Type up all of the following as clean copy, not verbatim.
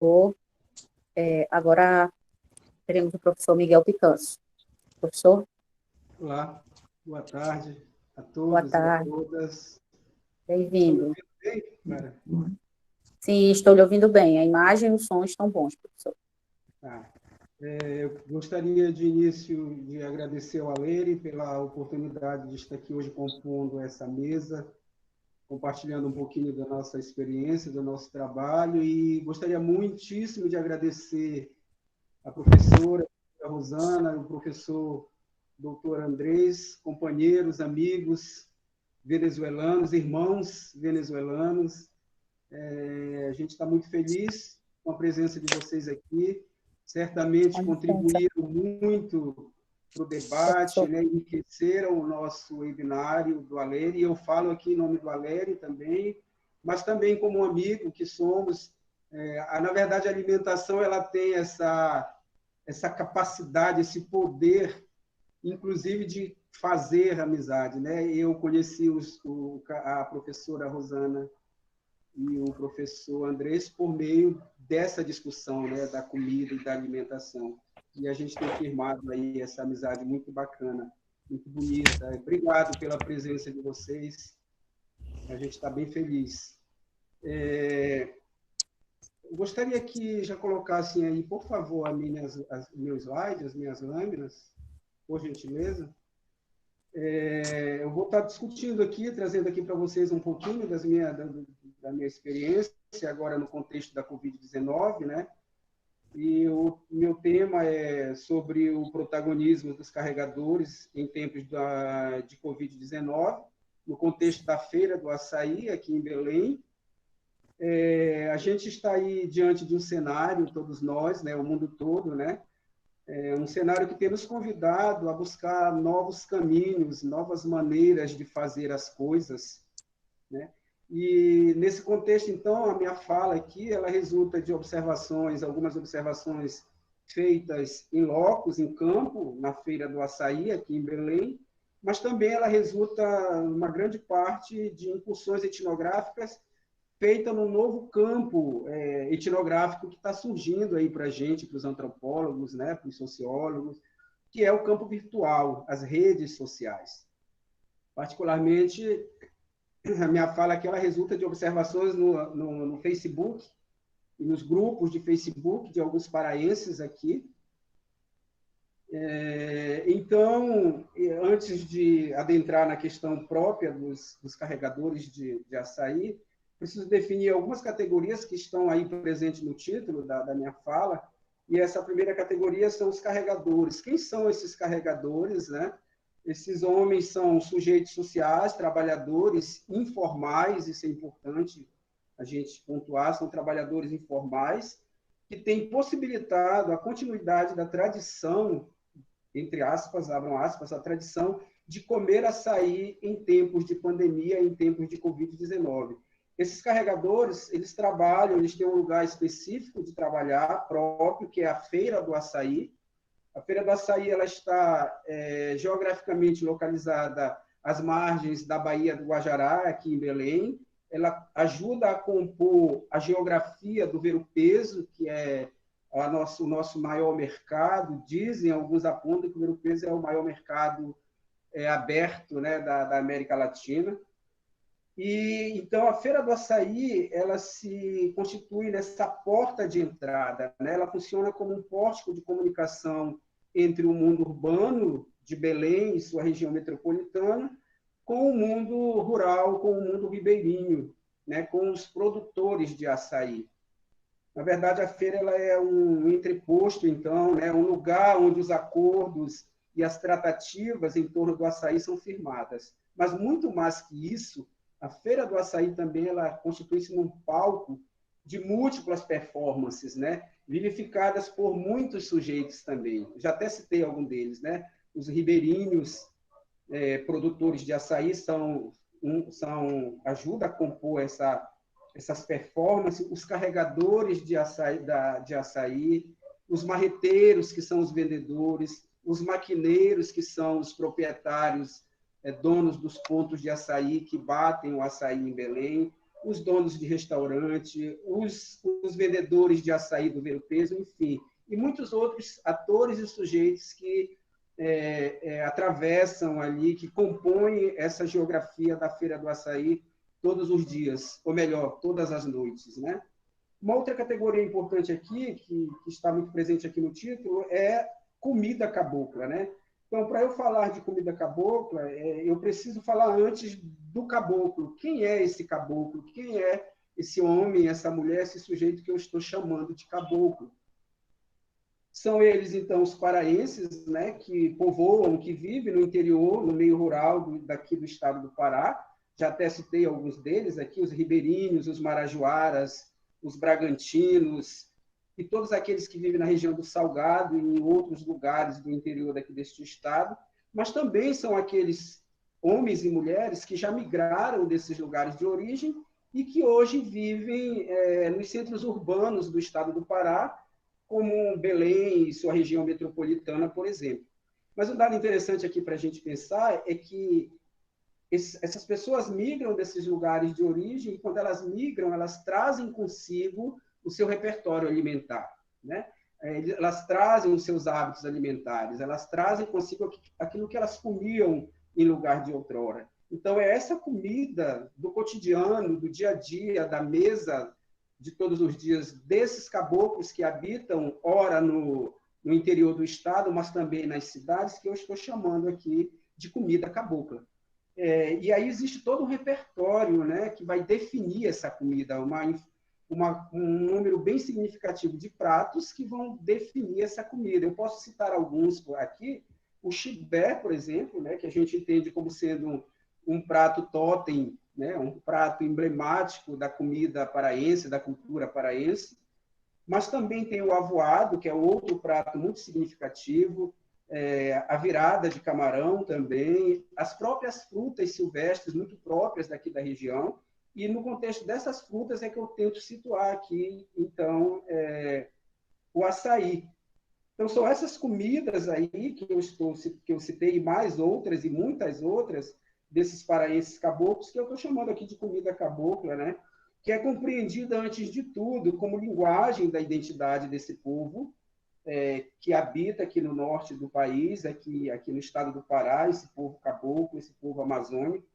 professor. Agora teremos o professor Miguel Picanso. Professor, Olá, boa tarde a boa todos e a tarde, todos. Estão me bem-vindo. ouvindo bem, Clara? Sim, estou lhe ouvindo bem. A imagem e o som estão bons, professor. Tá. Eu gostaria de início de agradecer ao Aleri pela oportunidade de estar aqui hoje compondo essa mesa, compartilhando um pouquinho da nossa experiência, do nosso trabalho, e gostaria muitíssimo de agradecer a professora a Rosana, o professor doutor Andrés, companheiros, amigos venezuelanos, irmãos venezuelanos. A gente está muito feliz com a presença de vocês aqui. Certamente Com licença, contribuíram muito para o debate, professor. né? Enriqueceram o nosso webinário do Aleri. Eu falo aqui em nome do Aleri também, mas também como um amigo que somos. Na verdade, a alimentação ela tem essa capacidade, esse poder, inclusive de fazer amizade, né? Eu conheci a professora Rosana e o professor Andrés por meio dessa discussão, né, da comida e da alimentação. E a gente tem firmado aí essa amizade muito bacana, muito bonita. Obrigado pela presença de vocês. A gente está bem feliz. Eu gostaria que já colocassem aí, por favor, meu slide, as minhas lâminas, por gentileza. Eu vou estar discutindo aqui, trazendo aqui para vocês um pouquinho da minha experiência, agora no contexto da Covid-19, né? E o meu tema é sobre o protagonismo dos carregadores em tempos de Covid-19, no contexto da Feira do Açaí, aqui em Belém. A gente está aí diante de um cenário, todos nós, né, o mundo todo, né? Um cenário que tem nos convidado a buscar novos caminhos, novas maneiras de fazer as coisas, né? E nesse contexto, então, a minha fala aqui, ela resulta de observações, algumas observações feitas em locos, em campo, na Feira do Açaí, aqui em Belém, mas também ela resulta, uma grande parte, de incursões etnográficas feita no novo campo etnográfico que está surgindo aí para a gente, para os antropólogos, né, para os sociólogos, que é o campo virtual, as redes sociais. Particularmente, a minha fala aqui ela resulta de observações no Facebook e nos grupos de Facebook de alguns paraenses aqui. Então, antes de adentrar na questão própria dos carregadores de açaí, preciso definir algumas categorias que estão aí presentes no título da minha fala, e essa primeira categoria são os carregadores. Quem são esses carregadores, né? Esses homens são sujeitos sociais, trabalhadores informais, isso é importante a gente pontuar, são trabalhadores informais, que têm possibilitado a continuidade da tradição, entre aspas, abram aspas, a tradição de comer açaí em tempos de pandemia, em tempos de Covid-19. Esses carregadores, eles trabalham, eles têm um lugar específico de trabalhar próprio, que é a Feira do Açaí. A Feira do Açaí ela está geograficamente localizada às margens da Baía do Guajará, aqui em Belém. Ela ajuda a compor a geografia do Ver-o-Peso, que é o nosso maior mercado. Dizem, alguns apontam que o Ver-o-Peso é o maior mercado aberto, né, da América Latina. E então a Feira do Açaí ela se constitui nessa porta de entrada, né? Ela funciona como um pórtico de comunicação entre o mundo urbano de Belém e sua região metropolitana com o mundo rural, com o mundo ribeirinho, né? Com os produtores de açaí. Na verdade, a feira ela é um entreposto, então, né? Um lugar onde os acordos e as tratativas em torno do açaí são firmadas. Mas muito mais que isso, a Feira do Açaí também ela constitui-se num palco de múltiplas performances, né? Vivificadas por muitos sujeitos também. Já até citei algum deles, né? Os ribeirinhos, produtores de açaí, ajudam a compor essas performances, os carregadores de açaí, os marreteiros, que são os vendedores, os maquineiros, que são os proprietários, donos dos pontos de açaí que batem o açaí em Belém, os donos de restaurante, os vendedores de açaí do Ver o Peso, enfim, e muitos outros atores e sujeitos que atravessam ali, que compõem essa geografia da Feira do Açaí todos os dias, ou melhor, todas as noites, né? Uma outra categoria importante aqui, que está muito presente aqui no título, é comida cabocla, né? Então, para eu falar de comida cabocla, eu preciso falar antes do caboclo. Quem é esse caboclo? Quem é esse homem, essa mulher, esse sujeito que eu estou chamando de caboclo? São eles, então, os paraenses, né, que povoam, que vivem no interior, no meio rural daqui do estado do Pará. Já até citei alguns deles aqui, os ribeirinhos, os marajoaras, os bragantinos, e todos aqueles que vivem na região do Salgado e em outros lugares do interior daqui deste estado, mas também são aqueles homens e mulheres que já migraram desses lugares de origem e que hoje vivem nos centros urbanos do estado do Pará, como Belém e sua região metropolitana, por exemplo. Mas um dado interessante aqui para a gente pensar é que essas pessoas migram desses lugares de origem e, quando elas migram, elas trazem consigo o seu repertório alimentar, né? Elas trazem os seus hábitos alimentares, elas trazem consigo aquilo que elas comiam em lugar de outrora. Então, é essa comida do cotidiano, do dia a dia, da mesa de todos os dias, desses caboclos que habitam, ora no interior do estado, mas também nas cidades, que eu estou chamando aqui de comida cabocla. E aí existe todo um repertório, né, que vai definir essa comida, um número bem significativo de pratos que vão definir essa comida. Eu posso citar alguns aqui. O chibé, por exemplo, né, que a gente entende como sendo um prato totem, né, um prato emblemático da comida paraense, da cultura paraense. Mas também tem o avoado, que é outro prato muito significativo, a virada de camarão também, as próprias frutas silvestres, muito próprias daqui da região, e no contexto dessas frutas é que eu tento situar aqui, então, o açaí. Então, são essas comidas aí que eu citei, e mais outras, e muitas outras, desses paraenses caboclos, que eu estou chamando aqui de comida cabocla, né? Que é compreendida, antes de tudo, como linguagem da identidade desse povo, que habita aqui no norte do país, aqui no estado do Pará, esse povo caboclo, esse povo amazônico.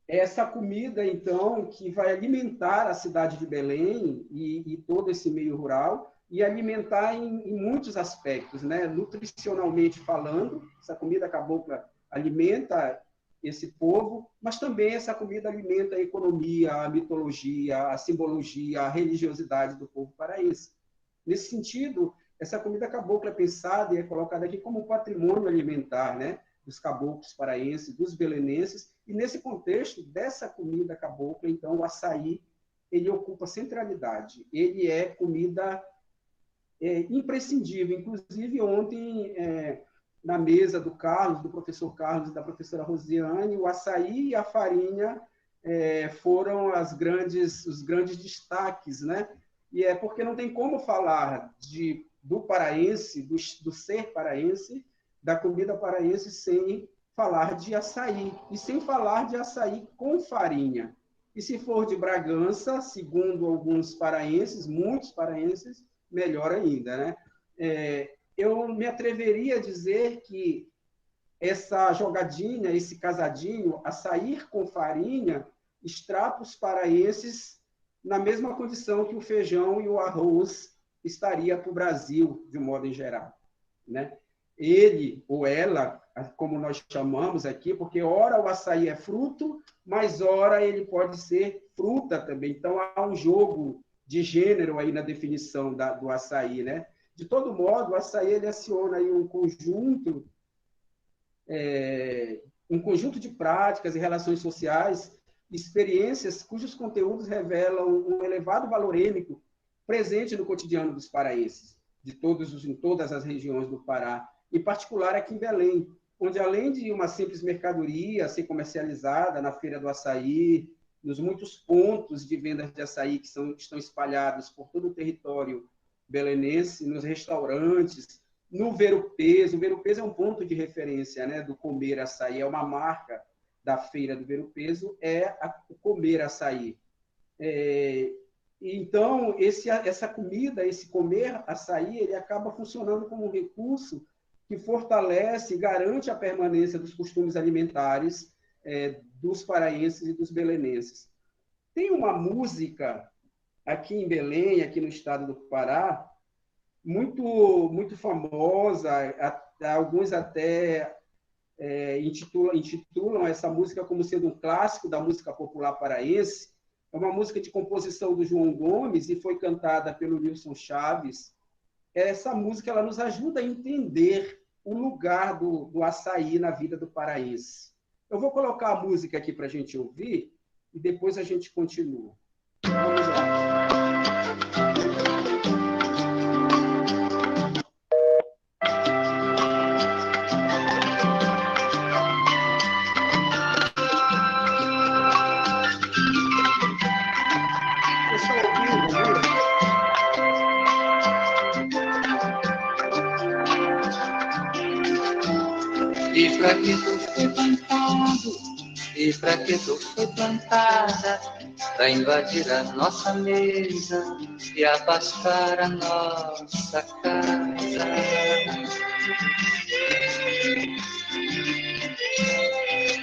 Essa comida, então, que vai alimentar a cidade de Belém e todo esse meio rural, e alimentar em muitos aspectos, né? Nutricionalmente falando, essa comida cabocla alimenta esse povo, mas também essa comida alimenta a economia, a mitologia, a simbologia, a religiosidade do povo paraense. Nesse sentido, essa comida cabocla é pensada e é colocada aqui como patrimônio alimentar, né, dos caboclos paraenses, dos belenenses, e nesse contexto dessa comida cabocla, então, o açaí, ele ocupa centralidade. Ele é comida imprescindível. Inclusive, ontem, na mesa do Carlos, do professor Carlos e da professora Rosiane, o açaí e a farinha foram os grandes destaques, né? E é porque não tem como falar do paraense, do ser paraense, da comida paraense, sem falar de açaí, e sem falar de açaí com farinha. E se for de Bragança, segundo alguns paraenses, muitos paraenses, melhor ainda, né? Eu me atreveria a dizer que essa jogadinha, esse casadinho, açaí com farinha, está para os paraenses na mesma condição que o feijão e o arroz estaria para o Brasil, de um modo em geral, né? Ele ou ela, como nós chamamos aqui, porque ora o açaí é fruto, mas ora ele pode ser fruta também. Então, há um jogo de gênero aí na definição do açaí, né? De todo modo, o açaí ele aciona aí um conjunto de práticas e relações sociais, experiências cujos conteúdos revelam um elevado valor êmico presente no cotidiano dos paraenses, em todas as regiões do Pará, em particular aqui em Belém, onde, além de uma simples mercadoria a ser comercializada na Feira do Açaí, nos muitos pontos de vendas de açaí que estão espalhados por todo o território belenense, nos restaurantes, no Ver o Peso. O Ver o Peso é um ponto de referência, né, do comer açaí, é uma marca da Feira do Ver-o-Peso é o comer açaí. Então, essa comida, esse comer açaí, ele acaba funcionando como um recurso que fortalece e garante a permanência dos costumes alimentares dos paraenses e dos belenenses. Tem uma música aqui em Belém, aqui no estado do Pará, muito famosa, alguns até intitulam essa música como sendo um clássico da música popular paraense. É uma música de composição do João Gomes e foi cantada pelo Nilson Chaves. Essa música ela nos ajuda a entender o lugar do açaí na vida do paraense. Eu vou colocar a música aqui para a gente ouvir e depois a gente continua. Vamos lá. E pra que tu foi plantado, e pra que tu foi plantada, pra invadir a nossa mesa e abastar a nossa casa.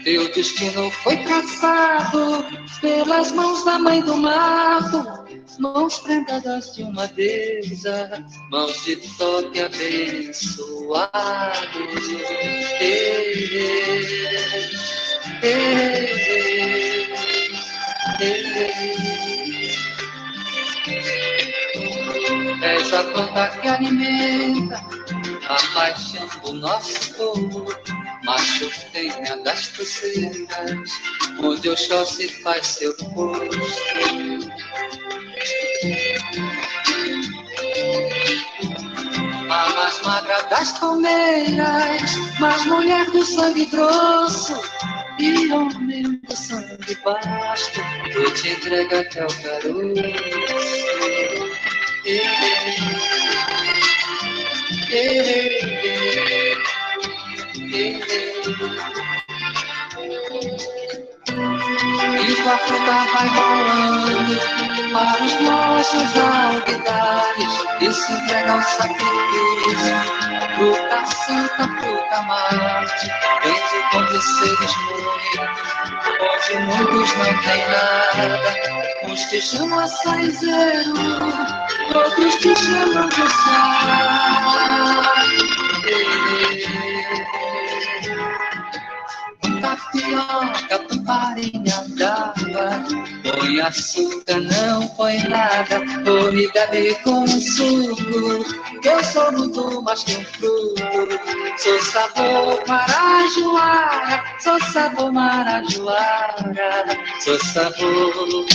Teu destino foi traçado pelas mãos da mãe do mato, mãos prendadas de uma deusa, mãos de toque abençoado. És a planta que alimenta a paixão do nosso povo, macho tenha das torceiras, onde o chó se faz seu posto. A mais magra das palmeiras, mais mulher do sangue grosso, e homem do sangue basto, tu te entrega até o caroço. E tua fruta vai rolando para os nossos alguidares e se entrega ao sacrifício. Fruta santa, fruta Marte, vem de condeceres muitos, onde muitos não têm nada. Uns te chamam açaizeiro, outros te chamam de sal. Tapioca com farinha d'água, põe açúcar, não põe nada, ou me bebe com suco, eu sou muito mais que um fruto, sou sabor marajoara, sou sabor marajoara, sou sabor.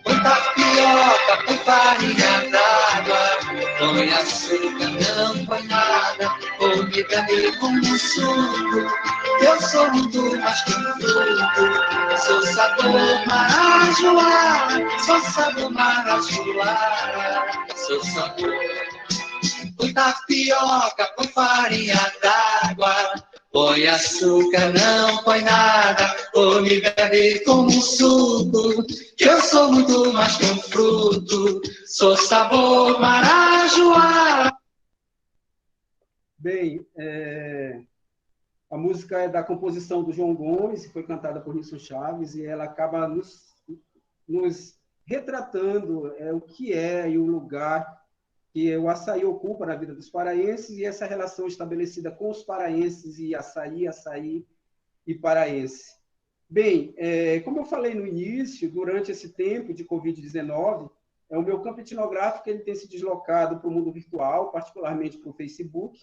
Com tapioca, com farinha d'água, põe açúcar, não põe nada, ou me bebe com um suco, eu sou muito mais que um fruto, sou sabor marajoara, sou sabor marajoara, sou sabor. Com tapioca, com farinha d'água, põe açúcar, não põe nada, ou me bebe como um suco, que eu sou muito mais que um fruto, sou sabor marajoara. Bem, a música é da composição do João Gomes, foi cantada por Nilson Chaves, e ela acaba nos retratando o que é e o lugar que o açaí ocupa na vida dos paraenses e essa relação estabelecida com os paraenses e açaí e paraense. Bem, como eu falei no início, durante esse tempo de Covid-19, o meu campo etnográfico ele tem se deslocado para o mundo virtual, particularmente para o Facebook,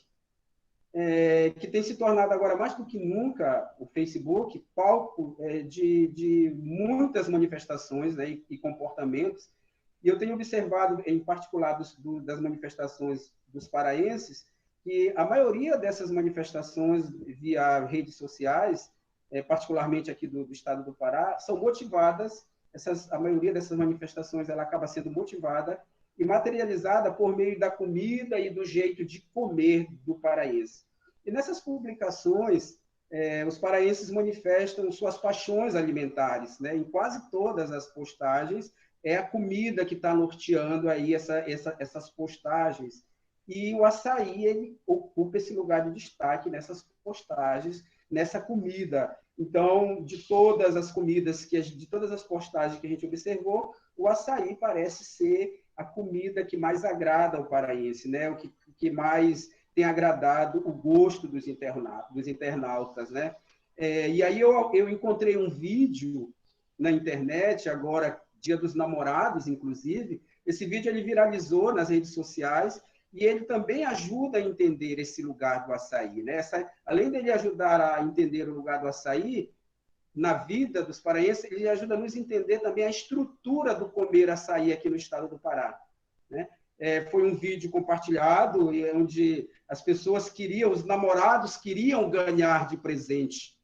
que tem se tornado agora mais do que nunca o Facebook palco de muitas manifestações, né, e comportamentos. E eu tenho observado, em particular das manifestações dos paraenses, que a maioria dessas manifestações via redes sociais, particularmente aqui do estado do Pará, são motivadas, a maioria dessas manifestações ela acaba sendo motivada e materializada por meio da comida e do jeito de comer do paraense. E nessas publicações, os paraenses manifestam suas paixões alimentares, né? Em quase todas as postagens, é a comida que está norteando aí essas postagens. E o açaí, ele ocupa esse lugar de destaque nessas postagens, nessa comida. Então, de todas as comidas, de todas as postagens que a gente observou, o açaí parece ser a comida que mais agrada ao paraense, né? O que mais tem agradado o gosto dos internautas, né? E aí eu encontrei um vídeo na internet, agora, Dia dos Namorados, inclusive. Esse vídeo ele viralizou nas redes sociais e ele também ajuda a entender esse lugar do açaí, né? Além dele ajudar a entender o lugar do açaí, na vida dos paraenses, ele ajuda a nos entender também a estrutura do comer açaí aqui no estado do Pará, né? Foi um vídeo compartilhado onde as pessoas os namorados queriam ganhar de presente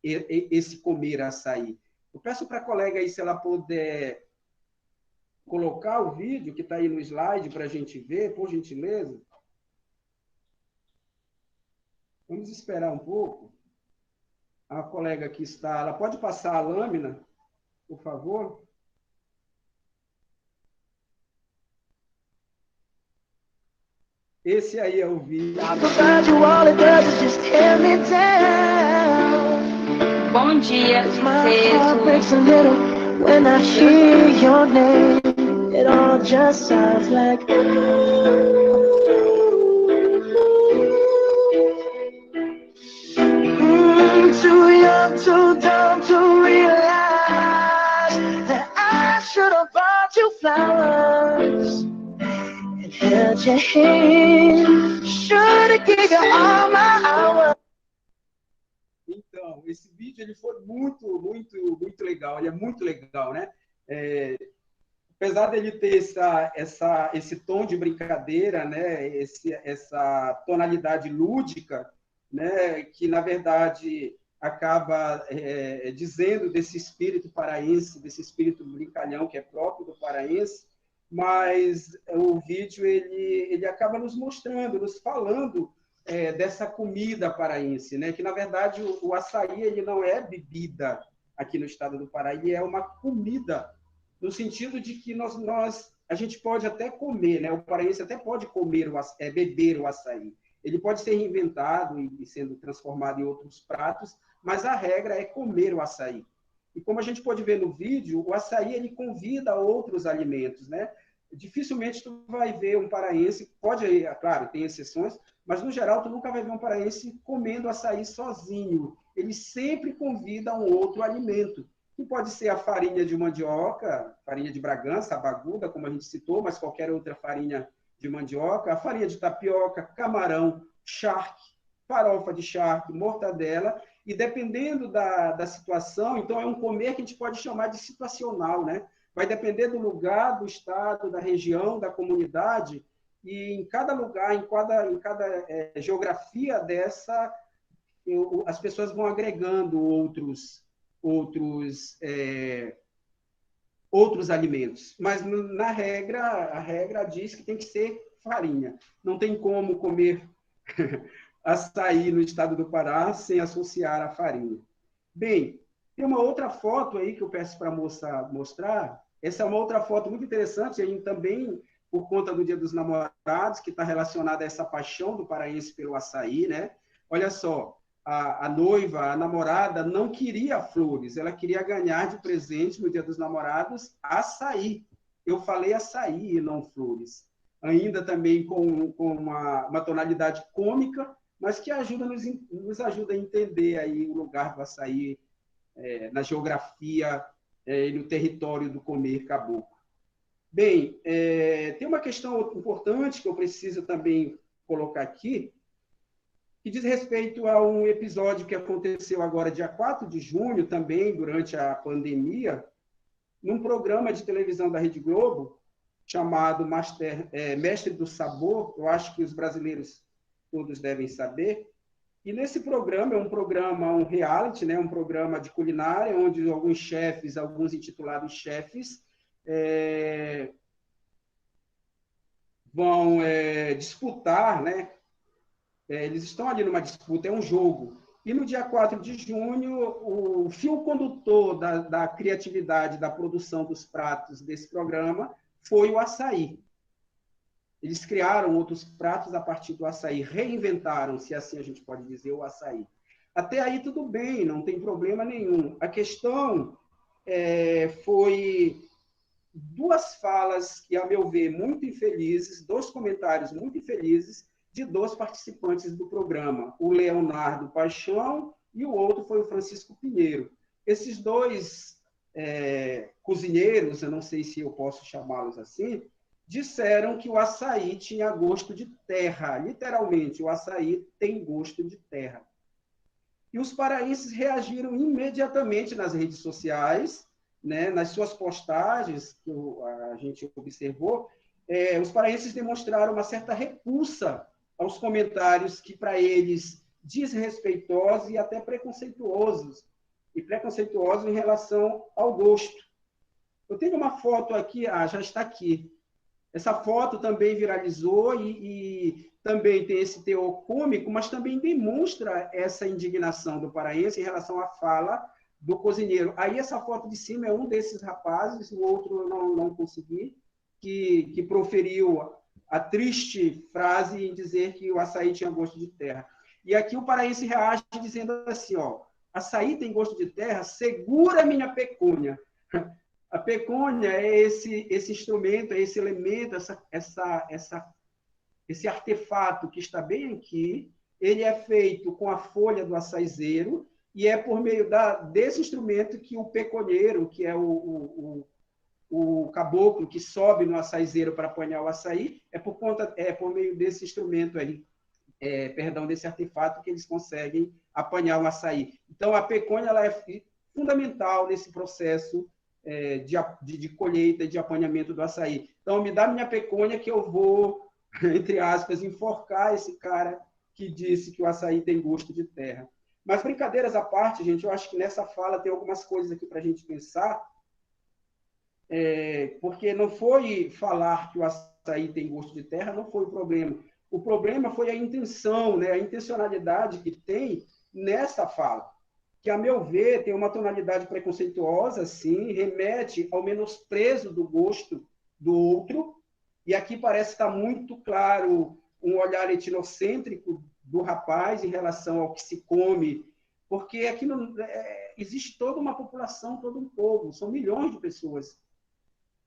esse comer açaí. Eu peço para a colega aí, se ela puder colocar o vídeo que está aí no slide para a gente ver, por gentileza. Vamos esperar um pouco. A colega que está, ela pode passar a lâmina, por favor? Esse aí é o vídeo. Bom dia, When I hear your name, it all just sounds like too young, too dumb to realize that I should have bought you flowers and held your hand. Should have given you all my hours. Então, esse vídeo ele foi muito legal, ele é muito legal, né? Apesar dele ter esse tom de brincadeira, né? Essa tonalidade lúdica, né? Que, na verdade, acaba dizendo desse espírito paraense, desse espírito brincalhão que é próprio do paraense, mas o vídeo ele acaba nos mostrando, nos falando dessa comida paraense, né? Que, na verdade, o açaí ele não é bebida aqui no estado do Pará, ele é uma comida, no sentido de que a gente pode até comer, né? O paraense até pode beber o açaí. Ele pode ser reinventado e sendo transformado em outros pratos, mas a regra é comer o açaí. E como a gente pode ver no vídeo, o açaí ele convida a outros alimentos, né? Dificilmente tu vai ver um paraense, claro, tem exceções, mas no geral tu nunca vai ver um paraense comendo açaí sozinho. Ele sempre convida um outro alimento, que pode ser a farinha de mandioca, farinha de Bragança, a baguda, como a gente citou, mas qualquer outra farinha de mandioca, a farinha de tapioca, camarão, charque, farofa de charque, mortadela, e dependendo da situação, então é um comer que a gente pode chamar de situacional, né? Vai depender do lugar, do estado, da região, da comunidade, e em cada lugar, em cada geografia dessa, as pessoas vão agregando outros alimentos. Mas, a regra diz que tem que ser farinha. Não tem como comer açaí no estado do Pará sem associar a farinha. Bem, tem uma outra foto aí que eu peço para a moça mostrar. Essa é uma outra foto muito interessante, aí também por conta do Dia dos Namorados, que está relacionada a essa paixão do paraense pelo açaí, né? Olha só, a noiva, a namorada, não queria flores, ela queria ganhar de presente no Dia dos Namorados açaí. Eu falei açaí e não flores. Ainda também com uma tonalidade cômica, mas que nos ajuda a entender aí o lugar do açaí na geografia e no território do comer caboclo. Bem, tem uma questão importante que eu preciso também colocar aqui, que diz respeito a um episódio que aconteceu agora, dia 4 de junho, também durante a pandemia, num programa de televisão da Rede Globo, chamado Mestre do Sabor, eu acho que os brasileiros todos devem saber. E nesse programa, um reality, né, um programa de culinária, onde alguns intitulados chefes, vão disputar, né? Eles estão ali numa disputa, é um jogo, E no dia 4 de junho, o fio condutor da criatividade, da produção dos pratos desse programa foi o açaí. Eles criaram outros pratos a partir do açaí, reinventaram, se assim a gente pode dizer, o açaí. Até aí tudo bem, não tem problema nenhum. A questão foi duas falas que, a meu ver, muito infelizes, dois comentários muito infelizes de dois participantes do programa, o Leonardo Paixão e o outro foi o Francisco Pinheiro. Esses dois cozinheiros, eu não sei se eu posso chamá-los assim, disseram que o açaí tinha gosto de terra. Literalmente, o açaí tem gosto de terra. E os paraenses reagiram imediatamente nas redes sociais, né, nas suas postagens, que a gente observou, os paraenses demonstraram uma certa repulsa aos comentários que, para eles, desrespeitosos e até preconceituosos em relação ao gosto. Eu tenho uma foto aqui, já está aqui. Essa foto também viralizou e também tem esse teor cômico, mas também demonstra essa indignação do paraense em relação à fala do cozinheiro. Aí essa foto de cima é um desses rapazes, o outro eu não consegui, que proferiu a triste frase em dizer que o açaí tinha gosto de terra. E aqui o paraense reage dizendo assim, açaí tem gosto de terra, segura minha pecúnia. A pecúnia é esse instrumento, é esse elemento, esse artefato que está bem aqui. Ele é feito com a folha do açaizeiro e é por meio desse instrumento que o peconeiro, que é o caboclo que sobe no açaizeiro para apanhar o açaí, é por meio desse instrumento aí, desse artefato que eles conseguem apanhar o açaí. Então, a pecúnia ela é fundamental nesse processo de colheita e de apanhamento do açaí. Então, me dá minha pecúnia que eu vou, entre aspas, enforcar esse cara que disse que o açaí tem gosto de terra. Mas, brincadeiras à parte, gente, eu acho que nessa fala tem algumas coisas aqui para a gente pensar, porque não foi falar que o açaí tem gosto de terra, não foi o problema. O problema foi a intenção, né, a intencionalidade que tem nessa fala, que, a meu ver, tem uma tonalidade preconceituosa, sim, remete ao menosprezo do gosto do outro, e aqui parece estar muito claro um olhar etnocêntrico do rapaz em relação ao que se come, porque aqui existe toda uma população, todo um povo, são milhões de pessoas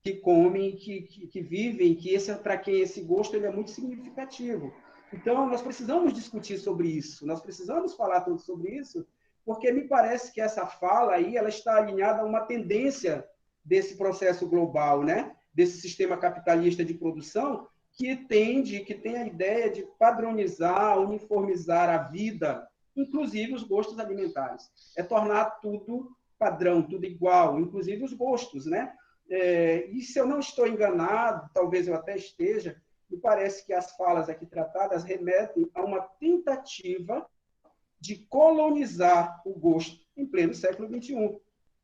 que comem, que vivem, para quem esse gosto ele é muito significativo. Então, nós precisamos discutir sobre isso, nós precisamos falar tudo sobre isso, porque me parece que essa fala aí ela está alinhada a uma tendência desse processo global, né? Desse sistema capitalista de produção, que tem a ideia de padronizar, uniformizar a vida, inclusive os gostos alimentares. É tornar tudo padrão, tudo igual, inclusive os gostos, né? E se eu não estou enganado, talvez eu até esteja, me parece que as falas aqui tratadas remetem a uma tentativa de colonizar o gosto em pleno século XXI.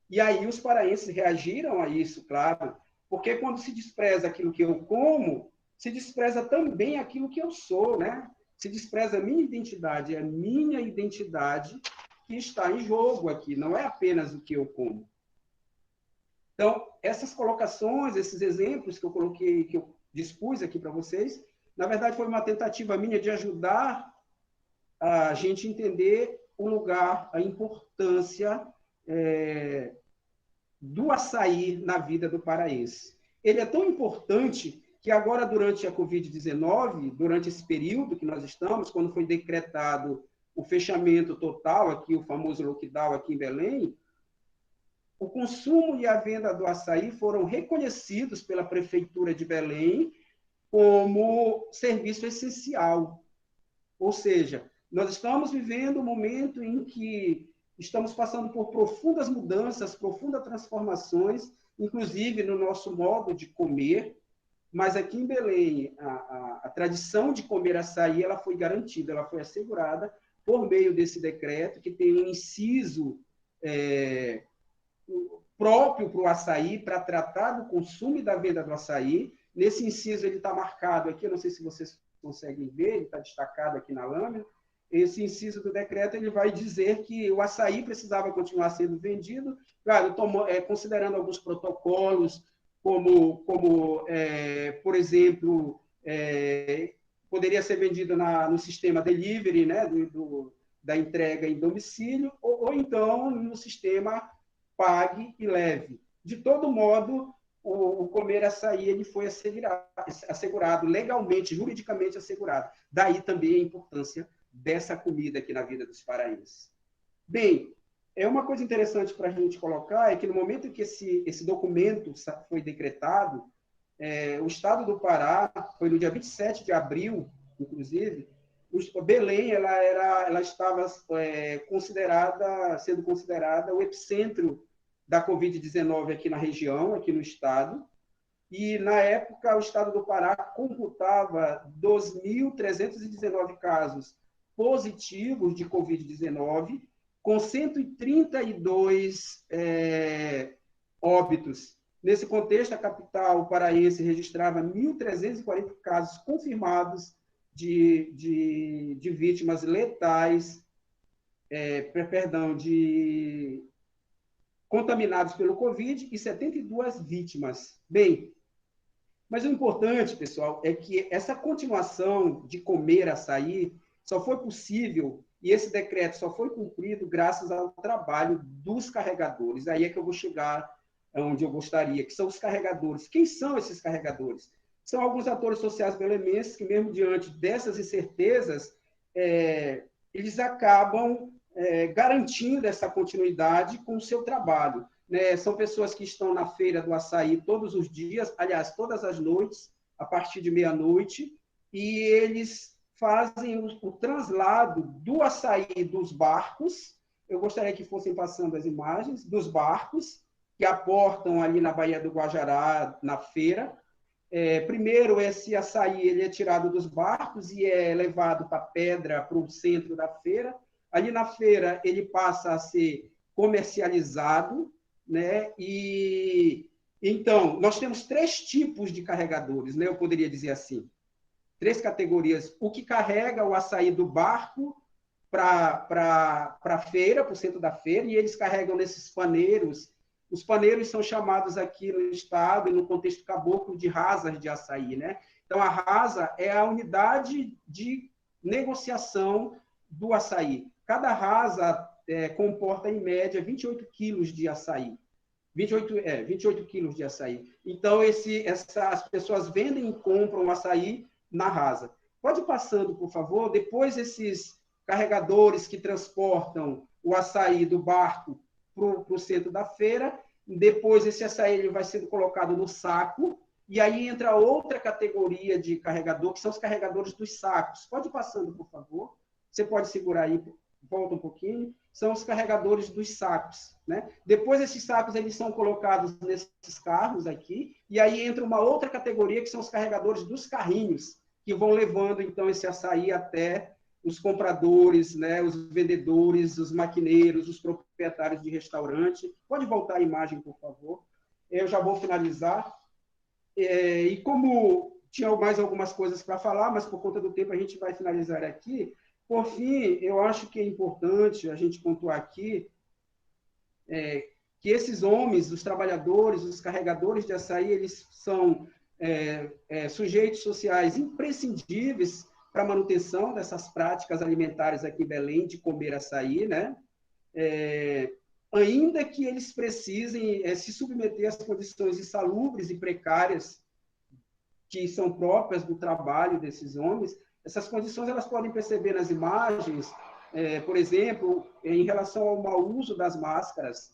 E aí os paraenses reagiram a isso, claro, porque quando se despreza aquilo que eu como, se despreza também aquilo que eu sou, né? Se despreza a minha identidade, é a minha identidade que está em jogo aqui, não é apenas o que eu como. Então, essas colocações, esses exemplos que eu coloquei, que eu dispus aqui para vocês, na verdade foi uma tentativa minha de ajudar a gente entender o lugar, a importância do açaí na vida do paraense. Ele é tão importante que agora, durante a Covid-19, durante esse período que nós estamos, quando foi decretado o fechamento total, aqui o famoso lockdown aqui em Belém, o consumo e a venda do açaí foram reconhecidos pela Prefeitura de Belém como serviço essencial. Ou seja, nós estamos vivendo um momento em que estamos passando por profundas mudanças, profundas transformações, inclusive no nosso modo de comer, mas aqui em Belém, a tradição de comer açaí ela foi garantida, ela foi assegurada por meio desse decreto, que tem um inciso próprio para o açaí, para tratar do consumo e da venda do açaí. Nesse inciso ele está marcado aqui, eu não sei se vocês conseguem ver, ele está destacado aqui na lâmina, esse inciso do decreto ele vai dizer que o açaí precisava continuar sendo vendido, claro, considerando alguns protocolos, como por exemplo, poderia ser vendido no sistema delivery, né, da entrega em domicílio, ou então no sistema pague e leve. De todo modo, o comer açaí ele foi assegurado legalmente, juridicamente assegurado. Daí também a importância dessa comida aqui na vida dos paraenses. Bem, uma coisa interessante para a gente colocar é que no momento que esse documento foi decretado, o Estado do Pará, foi no dia 27 de abril, inclusive, Belém ela estava sendo considerada o epicentro da Covid-19 aqui na região, aqui no estado, e, na época, o Estado do Pará computava 2.319 casos positivos de Covid-19, com 132 óbitos. Nesse contexto, a capital paraense registrava 1.340 casos confirmados de vítimas letais, contaminados pelo Covid, e 72 vítimas. Bem, mas o importante, pessoal, é que essa continuação de comer açaí só foi possível, e esse decreto só foi cumprido graças ao trabalho dos carregadores. Aí é que eu vou chegar onde eu gostaria, que são os carregadores. Quem são esses carregadores? São alguns atores sociais belemenses que, mesmo diante dessas incertezas, eles acabam garantindo essa continuidade com o seu trabalho. Né? São pessoas que estão na Feira do Açaí todos os dias, aliás, todas as noites, a partir de meia-noite, e eles fazem o translado do açaí dos barcos. Eu gostaria que fossem passando as imagens dos barcos que aportam ali na Baía do Guajará, na feira. Primeiro, esse açaí ele é tirado dos barcos e é levado para Pedra, para o centro da feira. Ali na feira, ele passa a ser comercializado, né? E então, nós temos 3 tipos de carregadores, né? Eu poderia dizer assim. 3 categorias. O que carrega o açaí do barco para a feira, para o centro da feira, e eles carregam nesses paneiros. Os paneiros são chamados aqui no estado e no contexto caboclo de rasas de açaí, né? Então, a rasa é a unidade de negociação do açaí. Cada rasa comporta, em média, 28 quilos de açaí. 28 quilos de açaí. Então, as pessoas vendem e compram açaí na rasa. Pode ir passando, por favor. Depois, esses carregadores que transportam o açaí do barco para o centro da feira. Depois, esse açaí ele vai sendo colocado no saco. E aí entra outra categoria de carregador, que são os carregadores dos sacos. Pode ir passando, por favor. Você pode segurar aí, volta um pouquinho. São os carregadores dos sacos, né? Depois, esses sacos eles são colocados nesses carros aqui. E aí entra uma outra categoria, que são os carregadores dos carrinhos, que vão levando, então, esse açaí até os compradores, né, os vendedores, os maquineiros, os proprietários de restaurante. Pode voltar a imagem, por favor. Eu já vou finalizar. E como tinha mais algumas coisas para falar, mas por conta do tempo a gente vai finalizar aqui. Por fim, eu acho que é importante a gente pontuar aqui que esses homens, os trabalhadores, os carregadores de açaí, eles são sujeitos sociais imprescindíveis para a manutenção dessas práticas alimentares aqui em Belém, de comer açaí, né? Ainda que eles precisem se submeter às condições insalubres e precárias que são próprias do trabalho desses homens, essas condições elas podem perceber nas imagens, por exemplo, em relação ao mau uso das máscaras.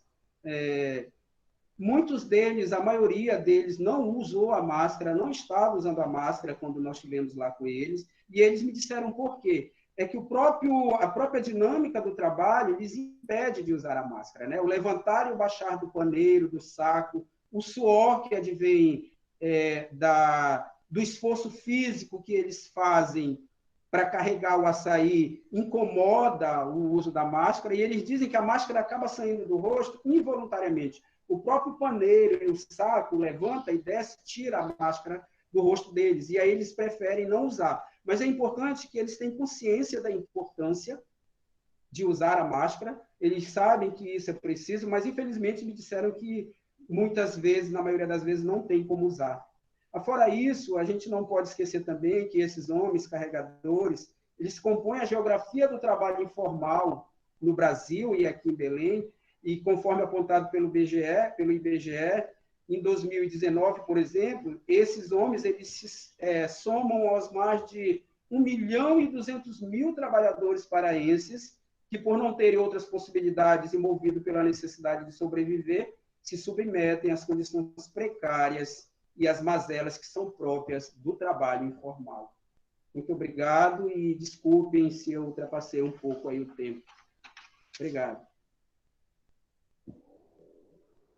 Muitos deles, a maioria deles, não usou a máscara, não estava usando a máscara quando nós estivemos lá com eles, e eles me disseram por quê. É que a própria dinâmica do trabalho lhes impede de usar a máscara, né? O levantar e o baixar do paneiro, do saco, o suor que advém do esforço físico que eles fazem para carregar o açaí incomoda o uso da máscara, e eles dizem que a máscara acaba saindo do rosto involuntariamente. O próprio paneiro e o saco levanta e desce, tira a máscara do rosto deles, e aí eles preferem não usar. Mas é importante que eles tenham consciência da importância de usar a máscara, eles sabem que isso é preciso, mas infelizmente me disseram que muitas vezes, na maioria das vezes, não tem como usar. Fora isso, a gente não pode esquecer também que esses homens carregadores, eles compõem a geografia do trabalho informal no Brasil e aqui em Belém, e conforme apontado pelo IBGE, em 2019, por exemplo, esses homens eles se somam aos mais de 1.200.000 trabalhadores paraenses que, por não terem outras possibilidades e movidos pela necessidade de sobreviver, se submetem às condições precárias e às mazelas que são próprias do trabalho informal. Muito obrigado e desculpem se eu ultrapassei um pouco aí o tempo. Obrigado.